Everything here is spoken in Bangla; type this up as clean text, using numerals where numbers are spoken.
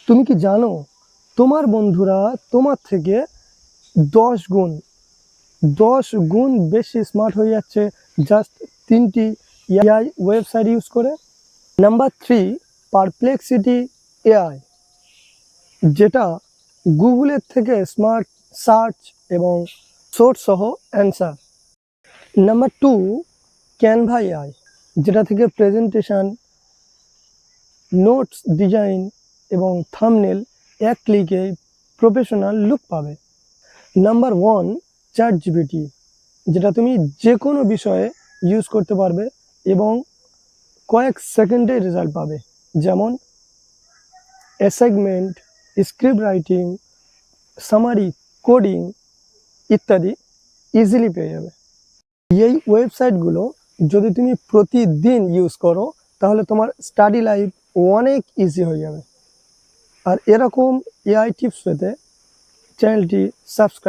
তুমি কি জানো তোমার বন্ধুরা তোমার থেকে 10 গুণ 10 গুণ বেশি স্মার্ট হয়ে যাচ্ছে জাস্ট 3টি এআই ওয়েবসাইট ইউজ করে। নাম্বার 3, পারপ্লেক্সিটি এআই, যেটা গুগলের থেকে স্মার্ট সার্চ এবং সোর্স সহ অ্যান্সার। নাম্বার 2, ক্যানভা এআই, যেটা থেকে প্রেজেন্টেশন, নোটস ডিজাইন এবং থাম্বনেল এক ক্লিকে প্রফেশনাল লুক পাবে। নাম্বার 1, চ্যাটজিপিটি, যেটা তুমি যে কোনো বিষয়ে ইউজ করতে পারবে এবং কয়েক সেকেন্ডে রেজাল্ট পাবে, যেমন assignment, script writing, summary, coding ইত্যাদি ইজিলি পেয়ে যাবে। এই ওয়েবসাইটগুলো যদি তুমি প্রতিদিন ইউজ করো তাহলে তোমার স্টাডি লাইফ অনেক ইজি হয়ে যাবে। আর এরকম এআই টিপস পেতে চ্যানেলটি সাবস্ক্রাইব